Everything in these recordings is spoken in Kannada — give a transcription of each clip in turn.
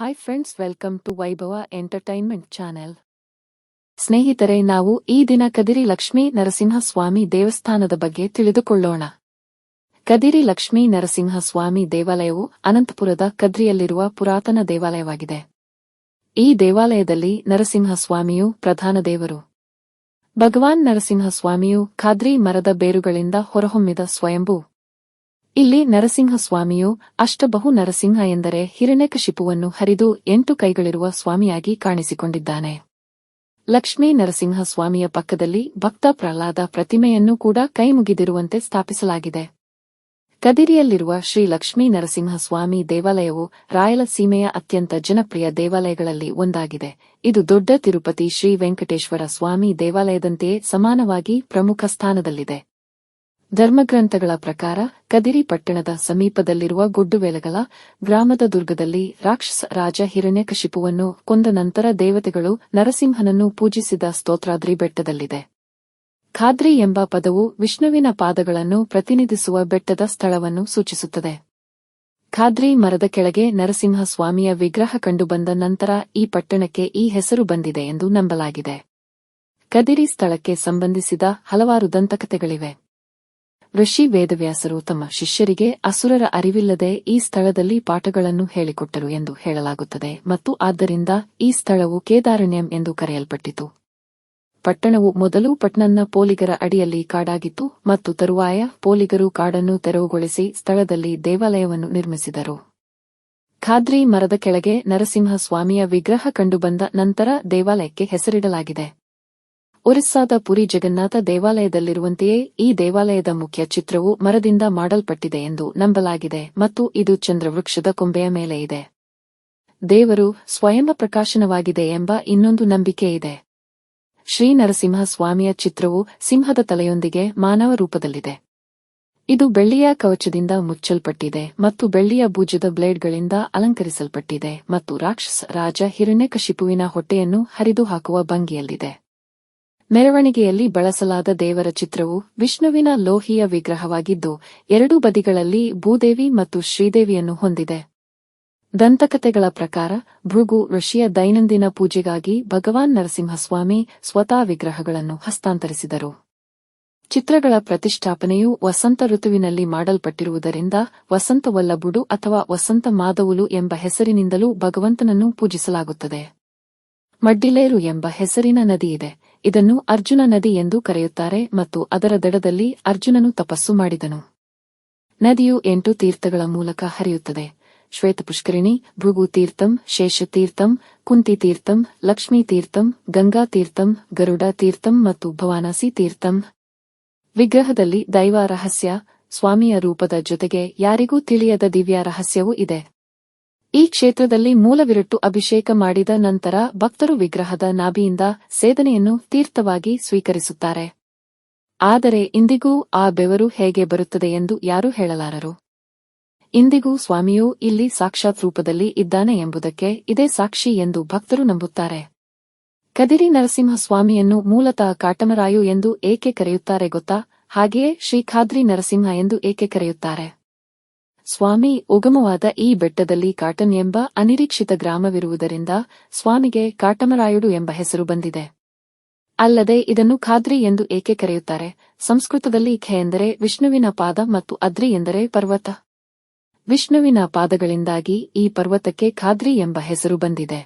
ಹಾಯ್ ಫ್ರೆಂಡ್ಸ್, ವೆಲ್ಕಮ್ ಟು ವೈಭವ ಎಂಟರ್ಟೈನ್ಮೆಂಟ್ ಚಾನೆಲ್. ಸ್ನೇಹಿತರೆ, ನಾವು ಈ ದಿನ ಕದಿರಿ ಲಕ್ಷ್ಮೀ ನರಸಿಂಹಸ್ವಾಮಿ ದೇವಸ್ಥಾನದ ಬಗ್ಗೆ ತಿಳಿದುಕೊಳ್ಳೋಣ. ಕದಿರಿ ಲಕ್ಷ್ಮೀ ನರಸಿಂಹಸ್ವಾಮಿ ದೇವಾಲಯವು ಅನಂತಪುರದ ಕದ್ರಿಯಲ್ಲಿರುವ ಪುರಾತನ ದೇವಾಲಯವಾಗಿದೆ. ಈ ದೇವಾಲಯದಲ್ಲಿ ನರಸಿಂಹಸ್ವಾಮಿಯು ಪ್ರಧಾನ ದೇವರು. ಭಗವಾನ್ ನರಸಿಂಹಸ್ವಾಮಿಯು ಖಾದ್ರಿ ಮರದ ಬೇರುಗಳಿಂದ ಹೊರಹೊಮ್ಮಿದ ಸ್ವಯಂಭೂ. ಇಲ್ಲಿ ನರಸಿಂಹಸ್ವಾಮಿಯು ಅಷ್ಟಬಹು ನರಸಿಂಹ ಎಂದರೆ ಹಿರಣ್ಯಕಶಿಪುವನ್ನು ಹರಿದು 8 ಕೈಗಳಿರುವ ಸ್ವಾಮಿಯಾಗಿ ಕಾಣಿಸಿಕೊಂಡಿದ್ದಾನೆ. ಲಕ್ಷ್ಮೀ ನರಸಿಂಹಸ್ವಾಮಿಯ ಪಕ್ಕದಲ್ಲಿ ಭಕ್ತ ಪ್ರಹ್ಲಾದ ಪ್ರತಿಮೆಯನ್ನು ಕೂಡ ಕೈಮುಗಿದಿರುವಂತೆ ಸ್ಥಾಪಿಸಲಾಗಿದೆ. ಕದಿರಿಯಲ್ಲಿರುವ ಶ್ರೀ ಲಕ್ಷ್ಮೀ ನರಸಿಂಹಸ್ವಾಮಿ ದೇವಾಲಯವು ರಾಯಲಸೀಮೆಯ ಅತ್ಯಂತ ಜನಪ್ರಿಯ ದೇವಾಲಯಗಳಲ್ಲಿ ಒಂದಾಗಿದೆ. ಇದು ದೊಡ್ಡ ತಿರುಪತಿ ಶ್ರೀ ವೆಂಕಟೇಶ್ವರ ಸ್ವಾಮಿ ದೇವಾಲಯದಂತೆಯೇ ಸಮಾನವಾಗಿ ಪ್ರಮುಖ ಸ್ಥಾನದಲ್ಲಿದೆ. ಧರ್ಮಗ್ರಂಥಗಳ ಪ್ರಕಾರ ಕದಿರಿ ಪಟ್ಟಣದ ಸಮೀಪದಲ್ಲಿರುವ ಗೊಡ್ಡುವೇಲಗಲ ಗ್ರಾಮದ ದುರ್ಗದಲ್ಲಿ ರಾಕ್ಷಸ ರಾಜ ಹಿರಣ್ಯಕಶಿಪುವನ್ನು ಕೊಂದ ನಂತರ ದೇವತೆಗಳು ನರಸಿಂಹನನ್ನು ಪೂಜಿಸಿದ ಸ್ತೋತ್ರಾದ್ರಿ ಬೆಟ್ಟದಲ್ಲಿದೆ. ಖಾದ್ರಿ ಎಂಬ ಪದವು ವಿಷ್ಣುವಿನ ಪಾದಗಳನ್ನು ಪ್ರತಿನಿಧಿಸುವ ಬೆಟ್ಟದ ಸ್ಥಳವನ್ನು ಸೂಚಿಸುತ್ತದೆ. ಖಾದ್ರಿ ಮರದ ಕೆಳಗೆ ನರಸಿಂಹಸ್ವಾಮಿಯ ವಿಗ್ರಹ ಕಂಡುಬಂದ ನಂತರ ಈ ಪಟ್ಟಣಕ್ಕೆ ಈ ಹೆಸರು ಬಂದಿದೆ ಎಂದು ನಂಬಲಾಗಿದೆ. ಕದಿರಿ ಸ್ಥಳಕ್ಕೆ ಸಂಬಂಧಿಸಿದ ಹಲವಾರು ದಂತಕಥೆಗಳಿವೆ. ಋಷಿ ವೇದವ್ಯಾಸರು ತಮ್ಮ ಶಿಷ್ಯರಿಗೆ ಅಸುರರ ಅರಿವಿಲ್ಲದೆ ಈ ಸ್ಥಳದಲ್ಲಿ ಪಾಠಗಳನ್ನು ಹೇಳಿಕೊಟ್ಟರು ಎಂದು ಹೇಳಲಾಗುತ್ತದೆ ಮತ್ತು ಆದ್ದರಿಂದ ಈ ಸ್ಥಳವು ಕೇದಾರಣ್ಯಂ ಎಂದು ಕರೆಯಲ್ಪಟ್ಟಿತು. ಪಟ್ಟಣವು ಮೊದಲು ಪಟ್ನಂನ ಪೋಲಿಗರ ಅಡಿಯಲ್ಲಿ ಕಾಡಾಗಿತ್ತು ಮತ್ತು ತರುವಾಯ ಪೋಲಿಗರು ಕಾಡನ್ನು ತೆರವುಗೊಳಿಸಿ ಸ್ಥಳದಲ್ಲಿ ದೇವಾಲಯವನ್ನು ನಿರ್ಮಿಸಿದರು. ಖಾದ್ರಿ ಮರದ ಕೆಳಗೆ ನರಸಿಂಹಸ್ವಾಮಿಯ ವಿಗ್ರಹ ಕಂಡುಬಂದ ನಂತರ ದೇವಾಲಯಕ್ಕೆ ಹೆಸರಿಡಲಾಗಿದೆ. ಒರಿಸ್ಸಾದ ಪುರಿ ಜಗನ್ನಾಥ ದೇವಾಲಯದಲ್ಲಿರುವಂತೆಯೇ ಈ ದೇವಾಲಯದ ಮುಖ್ಯ ಚಿತ್ರವು ಮರದಿಂದ ಮಾಡಲ್ಪಟ್ಟಿದೆ ಎಂದು ನಂಬಲಾಗಿದೆ ಮತ್ತು ಇದು ಚಂದ್ರವೃಕ್ಷದ ಕೊಂಬೆಯ ಮೇಲೆ ಇದೆ. ದೇವರು ಸ್ವಯಂ ಪ್ರಕಾಶನವಾಗಿದೆ ಎಂಬ ಇನ್ನೊಂದು ನಂಬಿಕೆಯಿದೆ. ಶ್ರೀ ನರಸಿಂಹಸ್ವಾಮಿಯ ಚಿತ್ರವು ಸಿಂಹದ ತಲೆಯೊಂದಿಗೆ ಮಾನವ ರೂಪದಲ್ಲಿದೆ. ಇದು ಬೆಳ್ಳಿಯ ಕವಚದಿಂದ ಮುಚ್ಚಲ್ಪಟ್ಟಿದೆ ಮತ್ತು ಬೆಳ್ಳಿಯ ಭುಜದ ಬ್ಲೇಡ್ಗಳಿಂದ ಅಲಂಕರಿಸಲ್ಪಟ್ಟಿದೆ ಮತ್ತು ರಾಕ್ಷಸ ರಾಜ ಹಿರಣ್ಯಕಶಿಪುವಿನ ಹೊಟ್ಟೆಯನ್ನು ಹರಿದು ಹಾಕುವ ಭಂಗಿಯಲ್ಲಿದೆ. ಮೆರವಣಿಗೆಯಲ್ಲಿ ಬಳಸಲಾದ ದೇವರ ಚಿತ್ರವು ವಿಷ್ಣುವಿನ ಲೋಹಿಯ ವಿಗ್ರಹವಾಗಿದ್ದು 2 ಬದಿಗಳಲ್ಲಿ ಭೂದೇವಿ ಮತ್ತು ಶ್ರೀದೇವಿಯನ್ನು ಹೊಂದಿದೆ. ದಂತಕಥೆಗಳ ಪ್ರಕಾರ ಭೃಗು ಋಷಿಯ ದೈನಂದಿನ ಪೂಜೆಗಾಗಿ ಭಗವಾನ್ ನರಸಿಂಹಸ್ವಾಮಿ ಸ್ವತಃ ವಿಗ್ರಹಗಳನ್ನು ಹಸ್ತಾಂತರಿಸಿದರು. ಚಿತ್ರಗಳ ಪ್ರತಿಷ್ಠಾಪನೆಯು ವಸಂತ ಋತುವಿನಲ್ಲಿ ಮಾಡಲ್ಪಟ್ಟಿರುವುದರಿಂದ ವಸಂತವಲ್ಲಭುಡು ಅಥವಾ ವಸಂತ ಮಾದವುಲು ಎಂಬ ಹೆಸರಿನಿಂದಲೂ ಭಗವಂತನನ್ನು ಪೂಜಿಸಲಾಗುತ್ತದೆ. ಮಡ್ಡಿಲೇರು ಎಂಬ ಹೆಸರಿನ ನದಿಯಿದೆ. ಇದನ್ನು ಅರ್ಜುನ ನದಿ ಎಂದು ಕರೆಯುತ್ತಾರೆ ಮತ್ತು ಅದರ ದಡದಲ್ಲಿ ಅರ್ಜುನನು ತಪಸ್ಸು ಮಾಡಿದನು. ನದಿಯು 8 ತೀರ್ಥಗಳ ಮೂಲಕ ಹರಿಯುತ್ತದೆ: ಶ್ವೇತಪುಷ್ಕರಿಣಿ, ಭೃಗು ತೀರ್ಥಂ, ಶೇಷ ತೀರ್ಥಂ, ಕುಂತಿ ತೀರ್ಥಂ, ಲಕ್ಷ್ಮೀ ತೀರ್ಥಂ, ಗಂಗಾ ತೀರ್ಥಂ, ಗರುಡ ತೀರ್ಥಂ ಮತ್ತು ಭವಾನಸಿ ತೀರ್ಥಂ. ವಿಗ್ರಹದಲ್ಲಿ ದೈವ ರಹಸ್ಯ, ಸ್ವಾಮಿಯ ರೂಪದ ಜೊತೆಗೆ ಯಾರಿಗೂ ತಿಳಿಯದ ದಿವ್ಯ ರಹಸ್ಯವೂ ಇದೆ. ಈ ಕ್ಷೇತ್ರದಲ್ಲಿ ಮೂಲವಿರಟ್ಟು ಅಭಿಷೇಕ ಮಾಡಿದ ನಂತರ ಭಕ್ತರು ವಿಗ್ರಹದ ನಾಭಿಯಿಂದ ಸೇದನೆಯನ್ನು ತೀರ್ಥವಾಗಿ ಸ್ವೀಕರಿಸುತ್ತಾರೆ. ಆದರೆ ಇಂದಿಗೂ ಆ ಬೆವರು ಹೇಗೆ ಬರುತ್ತದೆ ಎಂದು ಯಾರೂ ಹೇಳಲಾರರು. ಇಂದಿಗೂ ಸ್ವಾಮಿಯು ಇಲ್ಲಿ ಸಾಕ್ಷಾತ್ ರೂಪದಲ್ಲಿ ಇದ್ದಾನೆ ಎಂಬುದಕ್ಕೆ ಇದೇ ಸಾಕ್ಷಿ ಎಂದು ಭಕ್ತರು ನಂಬುತ್ತಾರೆ. ಕದಿರಿ ನರಸಿಂಹಸ್ವಾಮಿಯನ್ನು ಮೂಲತಃ ಕಾಟಮರಾಯು ಎಂದು ಏಕೆ ಕರೆಯುತ್ತಾರೆ ಗೊತ್ತಾ? ಹಾಗೆಯೇ ಶ್ರೀ ಖಾದ್ರಿ ನರಸಿಂಹ ಎಂದು ಏಕೆ ಕರೆಯುತ್ತಾರೆ? ಸ್ವಾಮಿ ಉಗಮವಾದ ಈ ಬೆಟ್ಟದಲ್ಲಿ ಕಾಟನ್ ಎಂಬ ಅನಿರೀಕ್ಷಿತ ಗ್ರಾಮವಿರುವುದರಿಂದ ಸ್ವಾಮಿಗೆ ಕಾಟಮರಾಯುಡು ಎಂಬ ಹೆಸರು ಬಂದಿದೆ. ಅಲ್ಲದೆ ಇದನ್ನು ಖಾದ್ರಿ ಎಂದು ಏಕೆ ಕರೆಯುತ್ತಾರೆ? ಸಂಸ್ಕೃತದಲ್ಲಿ ಖೆ ಎಂದರೆ ವಿಷ್ಣುವಿನ ಪಾದ ಮತ್ತು ಅದ್ರಿ ಎಂದರೆ ಪರ್ವತ. ವಿಷ್ಣುವಿನ ಪಾದಗಳಿಂದಾಗಿ ಈ ಪರ್ವತಕ್ಕೆ ಖಾದ್ರಿ ಎಂಬ ಹೆಸರು ಬಂದಿದೆ.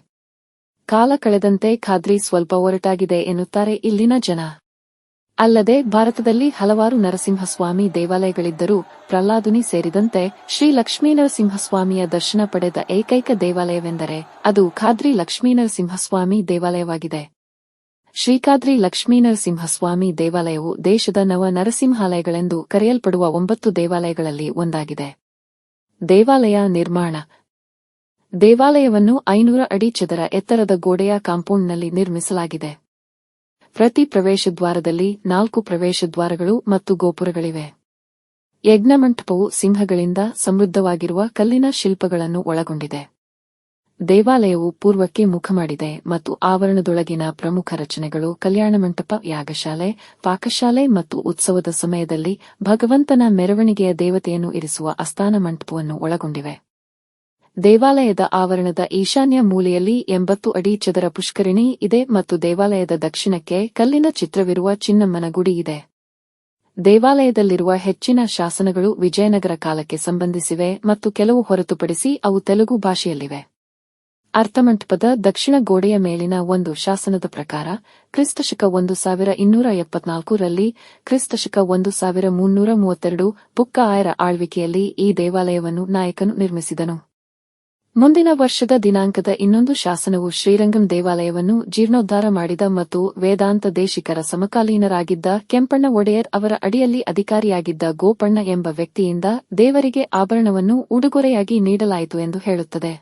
ಕಾಲ ಕಳೆದಂತೆ ಖಾದ್ರಿ ಸ್ವಲ್ಪ ಒರಟಾಗಿದೆ ಎನ್ನುತ್ತಾರೆ ಇಲ್ಲಿನ ಜನ. ಅಲ್ಲದೆ ಭಾರತದಲ್ಲಿ ಹಲವಾರು ನರಸಿಂಹಸ್ವಾಮಿ ದೇವಾಲಯಗಳಿದ್ದರೂ ಪ್ರಹ್ಲಾದುನಿ ಸೇರಿದಂತೆ ಶ್ರೀ ಲಕ್ಷ್ಮೀನರಸಿಂಹಸ್ವಾಮಿಯ ದರ್ಶನ ಪಡೆದ ಏಕೈಕ ದೇವಾಲಯವೆಂದರೆ ಅದು ಖಾದ್ರಿ ಲಕ್ಷ್ಮೀನರಸಿಂಹಸ್ವಾಮಿ ದೇವಾಲಯವಾಗಿದೆ. ಶ್ರೀಖಾದ್ರಿ ಲಕ್ಷ್ಮೀನರಸಿಂಹಸ್ವಾಮಿ ದೇವಾಲಯವು ದೇಶದ ನವ ನರಸಿಂಹಾಲಯಗಳೆಂದು ಕರೆಯಲ್ಪಡುವ 9 ದೇವಾಲಯಗಳಲ್ಲಿ ಒಂದಾಗಿದೆ. ದೇವಾಲಯ ನಿರ್ಮಾಣ. ದೇವಾಲಯವನ್ನು 500 ಅಡಿ ಚದರ ಎತ್ತರದ ಗೋಡೆಯ ಕಾಂಪೌಂಡ್ನಲ್ಲಿ ನಿರ್ಮಿಸಲಾಗಿದೆ. ಪ್ರತಿ ಪ್ರವೇಶದ್ವಾರದಲ್ಲಿ 4 ಪ್ರವೇಶದ್ವಾರಗಳು ಮತ್ತು ಗೋಪುರಗಳಿವೆ. ಯಜ್ಞಮಂಟಪವು ಸಿಂಹಗಳಿಂದ ಸಮೃದ್ಧವಾಗಿರುವ ಕಲ್ಲಿನ ಶಿಲ್ಪಗಳನ್ನು ಒಳಗೊಂಡಿದೆ. ದೇವಾಲಯವು ಪೂರ್ವಕ್ಕೆ ಮುಖ ಮಾಡಿದೆ ಮತ್ತು ಆವರಣದೊಳಗಿನ ಪ್ರಮುಖ ರಚನೆಗಳು ಕಲ್ಯಾಣಮಂಟಪ, ಯಾಗಶಾಲೆ, ಪಾಕಶಾಲೆ ಮತ್ತು ಉತ್ಸವದ ಸಮಯದಲ್ಲಿ ಭಗವಂತನ ಮೆರವಣಿಗೆಯ ದೇವತೆಯನ್ನು ಇರಿಸುವ ಅಸ್ಥಾನ ಮಂಟಪವನ್ನು ಒಳಗೊಂಡಿವೆ. ದೇವಾಲಯದ ಆವರಣದ ಈಶಾನ್ಯ ಮೂಲೆಯಲ್ಲಿ 80 ಅಡಿ ಚದರ ಪುಷ್ಕರಿಣಿ ಇದೆ ಮತ್ತು ದೇವಾಲಯದ ದಕ್ಷಿಣಕ್ಕೆ ಕಲ್ಲಿನ ಚಿತ್ರವಿರುವ ಚಿನ್ನಮ್ಮನ ಗುಡಿ ಇದೆ. ದೇವಾಲಯದಲ್ಲಿರುವ ಹೆಚ್ಚಿನ ಶಾಸನಗಳು ವಿಜಯನಗರ ಕಾಲಕ್ಕೆ ಸಂಬಂಧಿಸಿವೆ ಮತ್ತು ಕೆಲವು ಹೊರತುಪಡಿಸಿ ಅವು ತೆಲುಗು ಭಾಷೆಯಲ್ಲಿವೆ. ಅರ್ಥಮಂಟಪದ ದಕ್ಷಿಣ ಗೋಡೆಯ ಮೇಲಿನ ಒಂದು ಶಾಸನದ ಪ್ರಕಾರ ಕ್ರಿಸ್ತಶಕ 1274 ರಲ್ಲಿ ಕ್ರಿಸ್ತಶಕ 1332 ಬುಕ್ಕ ಆಯರ ಆಳ್ವಿಕೆಯಲ್ಲಿ ಈ ದೇವಾಲಯವನ್ನು ನಾಯಕನು ನಿರ್ಮಿಸಿದನು. ಮುಂದಿನ ವರ್ಷದ ದಿನಾಂಕದ ಇನ್ನೊಂದು ಶಾಸನವು ಶ್ರೀರಂಗಂ ದೇವಾಲಯವನ್ನು ಜೀರ್ಣೋದ್ಧಾರ ಮಾಡಿದ ಮತ್ತು ವೇದಾಂತ ದೇಶಿಕರ ಸಮಕಾಲೀನರಾಗಿದ್ದ ಕೆಂಪಣ್ಣ ಒಡೆಯರ್ ಅವರ ಅಡಿಯಲ್ಲಿ ಅಧಿಕಾರಿಯಾಗಿದ್ದ ಗೋಪಣ್ಣ ಎಂಬ ವ್ಯಕ್ತಿಯಿಂದ ದೇವರಿಗೆ ಆಭರಣವನ್ನು ಉಡುಗೊರೆಯಾಗಿ ನೀಡಲಾಯಿತು ಎಂದು ಹೇಳುತ್ತದೆ.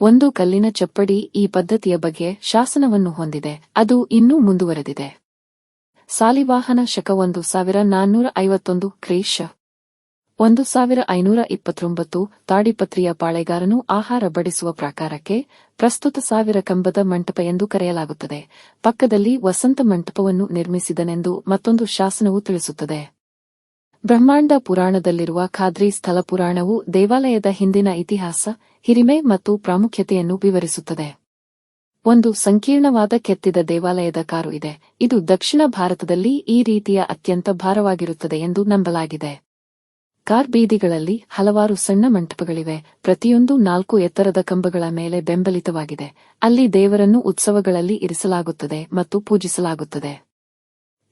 ಒಂದು ಕಲ್ಲಿನ ಚಪ್ಪಡಿ ಈ ಪದ್ಧತಿಯ ಬಗ್ಗೆ ಶಾಸನವನ್ನು ಹೊಂದಿದೆ, ಅದು ಇನ್ನೂ ಮುಂದುವರೆದಿದೆ. ಸಾಲಿವಾಹನ ಶಕ 1451 ಕ್ರಿಶ 1529 ತಾಡಿಪತ್ರಿಯ ಪಾಳೆಗಾರನು ಆಹಾರ ಬಡಿಸುವ ಪ್ರಾಕಾರಕ್ಕೆ ಪ್ರಸ್ತುತ 1000 ಕಂಬದ ಮಂಟಪ ಎಂದು ಕರೆಯಲಾಗುತ್ತದೆ. ಪಕ್ಕದಲ್ಲಿ ವಸಂತ ಮಂಟಪವನ್ನು ನಿರ್ಮಿಸಿದನೆಂದು ಮತ್ತೊಂದು ಶಾಸನವು ತಿಳಿಸುತ್ತದೆ. ಬ್ರಹ್ಮಾಂಡ ಪುರಾಣದಲ್ಲಿರುವ ಖಾದ್ರಿ ಸ್ಥಳ ಪುರಾಣವು ದೇವಾಲಯದ ಹಿಂದಿನ ಇತಿಹಾಸ, ಹಿರಿಮೆ ಮತ್ತು ಪ್ರಾಮುಖ್ಯತೆಯನ್ನು ವಿವರಿಸುತ್ತದೆ. ಒಂದು ಸಂಕೀರ್ಣವಾದ ಕೆತ್ತಿದ ದೇವಾಲಯದ ಕಾರು ಇದೆ. ಇದು ದಕ್ಷಿಣ ಭಾರತದಲ್ಲಿ ಈ ರೀತಿಯ ಅತ್ಯಂತ ಭಾರವಾಗಿರುತ್ತದೆ ಎಂದು ನಂಬಲಾಗಿದೆ. ಕಾರ್ ಬೀದಿಗಳಲ್ಲಿ ಹಲವಾರು ಸಣ್ಣ ಮಂಟಪಗಳಿವೆ, ಪ್ರತಿಯೊಂದು 4 ಎತ್ತರದ ಕಂಬಗಳ ಮೇಲೆ ಬೆಂಬಲಿತವಾಗಿದೆ. ಅಲ್ಲಿ ದೇವರನ್ನು ಉತ್ಸವಗಳಲ್ಲಿ ಇರಿಸಲಾಗುತ್ತದೆ ಮತ್ತು ಪೂಜಿಸಲಾಗುತ್ತದೆ.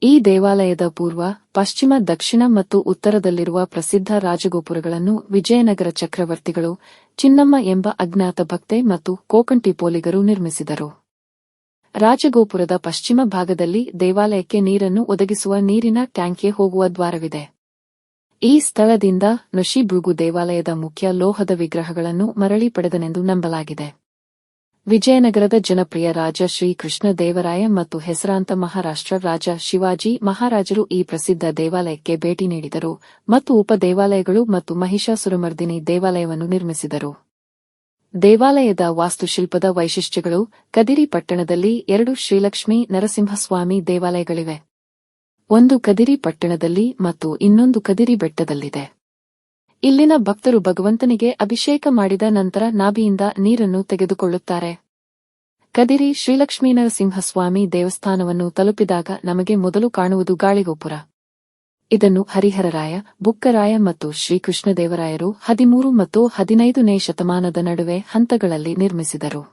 ಈ ದೇವಾಲಯದ ಪೂರ್ವ, ಪಶ್ಚಿಮ, ದಕ್ಷಿಣ ಮತ್ತು ಉತ್ತರದಲ್ಲಿರುವ ಪ್ರಸಿದ್ಧ ರಾಜಗೋಪುರಗಳನ್ನು ವಿಜಯನಗರ ಚಕ್ರವರ್ತಿಗಳು, ಚಿನ್ನಮ್ಮ ಎಂಬ ಅಜ್ಞಾತ ಭಕ್ತೆ ಮತ್ತು ಕೋಕಂಟಿ ಪೋಲಿಗರು ನಿರ್ಮಿಸಿದರು. ರಾಜಗೋಪುರದ ಪಶ್ಚಿಮ ಭಾಗದಲ್ಲಿ ದೇವಾಲಯಕ್ಕೆ ನೀರನ್ನು ಒದಗಿಸುವ ನೀರಿನ ಟ್ಯಾಂಕ್ಗೆ ಹೋಗುವ ದ್ವಾರವಿದೆ. ಈ ಸ್ಥಳದಿಂದ ನೊಶಿಬೃಗು ದೇವಾಲಯದ ಮುಖ್ಯ ಲೋಹದ ವಿಗ್ರಹಗಳನ್ನು ಮರಳಿ ಪಡೆದನೆಂದು ನಂಬಲಾಗಿದೆ. ವಿಜಯನಗರದ ಜನಪ್ರಿಯ ರಾಜ ಶ್ರೀಕೃಷ್ಣ ದೇವರಾಯ ಮತ್ತು ಹೆಸರಾಂತ ಮಹಾರಾಷ್ಟ್ರ ರಾಜ ಶಿವಾಜಿ ಮಹಾರಾಜರು ಈ ಪ್ರಸಿದ್ಧ ದೇವಾಲಯಕ್ಕೆ ಭೇಟಿ ನೀಡಿದರು ಮತ್ತು ಉಪ ದೇವಾಲಯಗಳು ಮತ್ತು ಮಹಿಷಾಸುರಮರ್ದಿನಿ ದೇವಾಲಯವನ್ನು ನಿರ್ಮಿಸಿದರು. ದೇವಾಲಯದ ವಾಸ್ತುಶಿಲ್ಪದ ವೈಶಿಷ್ಟ್ಯಗಳು. ಕದಿರಿ ಪಟ್ಟಣದಲ್ಲಿ 2 ಶ್ರೀಲಕ್ಷ್ಮೀ ನರಸಿಂಹಸ್ವಾಮಿ ದೇವಾಲಯಗಳಿವೆ. ಒಂದು ಕದಿರಿ ಪಟ್ಟಣದಲ್ಲಿ ಮತ್ತು ಇನ್ನೊಂದು ಕದಿರಿ ಬೆಟ್ಟದಲ್ಲಿದೆ. ಇಲ್ಲಿನ ಭಕ್ತರು ಭಗವಂತನಿಗೆ ಅಭಿಷೇಕ ಮಾಡಿದ ನಂತರ ನಾಭಿಯಿಂದ ನೀರನ್ನು ತೆಗೆದುಕೊಳ್ಳುತ್ತಾರೆ. ಕದಿರಿ ಶ್ರೀಲಕ್ಷ್ಮೀನರಸಿಂಹಸ್ವಾಮಿ ದೇವಸ್ಥಾನವನ್ನು ತಲುಪಿದಾಗ ನಮಗೆ ಮೊದಲು ಕಾಣುವುದು ಗಾಳಿಗೋಪುರ. ಇದನ್ನು ಹರಿಹರರಾಯ, ಬುಕ್ಕರಾಯ ಮತ್ತು ಶ್ರೀಕೃಷ್ಣದೇವರಾಯರು 13 ಮತ್ತು 15ನೇ ಶತಮಾನದ ನಡುವೆ ಹಂತಗಳಲ್ಲಿ ನಿರ್ಮಿಸಿದರು.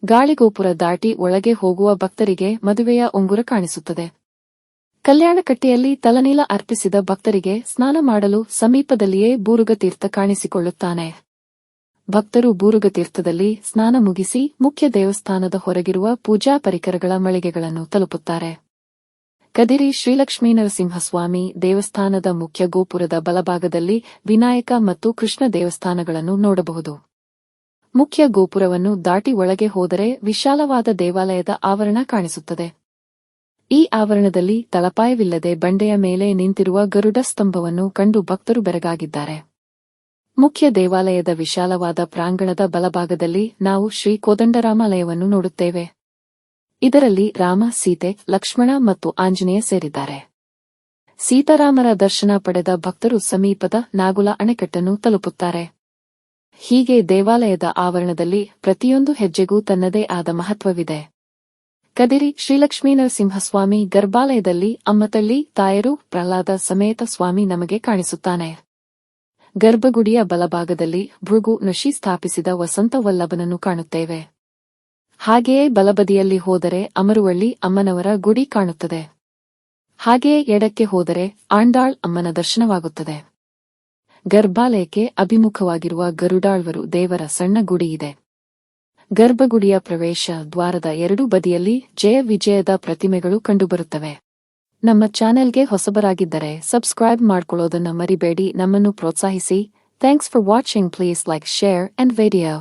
ಗಾಳಿಗೋಪುರ ದಾಟಿ ಒಳಗೆ ಹೋಗುವ ಭಕ್ತರಿಗೆ ಮದುವೆಯ ಉಂಗುರ ಕಾಣಿಸುತ್ತದೆ. ಕಲ್ಯಾಣಕಟ್ಟೆಯಲ್ಲಿ ತಲನೀಲ ಅರ್ಪಿಸಿದ ಭಕ್ತರಿಗೆ ಸ್ನಾನ ಮಾಡಲು ಸಮೀಪದಲ್ಲಿಯೇ ಬೂರುಗತೀರ್ಥ ಕಾಣಿಸಿಕೊಳ್ಳುತ್ತಾನೆ. ಭಕ್ತರು ಬೂರುಗತೀರ್ಥದಲ್ಲಿ ಸ್ನಾನ ಮುಗಿಸಿ ಮುಖ್ಯ ದೇವಸ್ಥಾನದ ಹೊರಗಿರುವ ಪೂಜಾ ಪರಿಕರಗಳ ಮಳಿಗೆಗಳನ್ನು ತಲುಪುತ್ತಾರೆ. ಕದಿರಿ ಶ್ರೀಲಕ್ಷ್ಮೀನರಸಿಂಹಸ್ವಾಮಿ ದೇವಸ್ಥಾನದ ಮುಖ್ಯ ಗೋಪುರದ ಬಲಭಾಗದಲ್ಲಿ ವಿನಾಯಕ ಮತ್ತು ಕೃಷ್ಣ ದೇವಸ್ಥಾನಗಳನ್ನು ನೋಡಬಹುದು. ಮುಖ್ಯ ಗೋಪುರವನ್ನು ದಾಟಿ ಒಳಗೆ ಹೋದರೆ ವಿಶಾಲವಾದ ದೇವಾಲಯದ ಆವರಣ ಕಾಣಿಸುತ್ತದೆ. ಈ ಆವರಣದಲ್ಲಿ ತಳಪಾಯವಿಲ್ಲದೆ ಬಂಡೆಯ ಮೇಲೆ ನಿಂತಿರುವ ಗರುಡ ಸ್ತಂಭವನ್ನು ಕಂಡು ಭಕ್ತರು ಬೆರಗಾಗಿದ್ದಾರೆ. ಮುಖ್ಯ ದೇವಾಲಯದ ವಿಶಾಲವಾದ ಪ್ರಾಂಗಣದ ಬಲಭಾಗದಲ್ಲಿ ನಾವು ಶ್ರೀ ಕೋದಂಡರಾಮಾಲಯವನ್ನು ನೋಡುತ್ತೇವೆ. ಇದರಲ್ಲಿ ರಾಮ, ಸೀತೆ, ಲಕ್ಷ್ಮಣ ಮತ್ತು ಆಂಜನೇಯ ಸೇರಿದ್ದಾರೆ. ಸೀತಾರಾಮರ ದರ್ಶನ ಪಡೆದ ಭಕ್ತರು ಸಮೀಪದ ನಾಗುಲ ಅಣೆಕಟ್ಟನ್ನು ತಲುಪುತ್ತಾರೆ. ಹೀಗೆ ದೇವಾಲಯದ ಆವರಣದಲ್ಲಿ ಪ್ರತಿಯೊಂದು ಹೆಜ್ಜೆಗೂ ತನ್ನದೇ ಆದ ಮಹತ್ವವಿದೆ. ಕದಿರಿ ಶ್ರೀಲಕ್ಷ್ಮೀನರಸಿಂಹಸ್ವಾಮಿ ಗರ್ಭಾಲಯದಲ್ಲಿ ಅಮ್ಮತಳ್ಳಿ ತಾಯರು ಪ್ರಹ್ಲಾದ ಸಮೇತ ಸ್ವಾಮಿ ನಮಗೆ ಕಾಣಿಸುತ್ತಾನೆ. ಗರ್ಭಗುಡಿಯ ಬಲಭಾಗದಲ್ಲಿ ಭೃಗು ನಶಿ ಸ್ಥಾಪಿಸಿದ ವಸಂತ ವಲ್ಲಭನನ್ನು ಕಾಣುತ್ತೇವೆ. ಹಾಗೆಯೇ ಬಲಬದಿಯಲ್ಲಿ ಹೋದರೆ ಅಮರುವಳ್ಳಿ ಅಮ್ಮನವರ ಗುಡಿ ಕಾಣುತ್ತದೆ. ಹಾಗೆಯೇ ಎಡಕ್ಕೆ ಹೋದರೆ ಆಂಡಾಳ್ ಅಮ್ಮನ ದರ್ಶನವಾಗುತ್ತದೆ. ಗರ್ಭಾಲಯಕ್ಕೆ ಅಭಿಮುಖವಾಗಿರುವ ಗರುಡಾಳ್ವರು ದೇವರ ಸಣ್ಣ ಗುಡಿ ಇದೆ. ಗರ್ಭಗುಡಿಯ ಪ್ರವೇಶ ದ್ವಾರದ 2 ಬದಿಯಲ್ಲಿ ಜಯ ವಿಜಯದ ಪ್ರತಿಮೆಗಳು ಕಂಡುಬರುತ್ತವೆ. ನಮ್ಮ ಚಾನೆಲ್ಗೆ ಹೊಸಬರಾಗಿದ್ದರೆ ಸಬ್ಸ್ಕ್ರೈಬ್ ಮಾಡ್ಕೊಳ್ಳೋದನ್ನ ಮರಿಬೇಡಿ. ನಮ್ಮನ್ನು ಪ್ರೋತ್ಸಾಹಿಸಿ. Thanks for watching. Please like, share and video.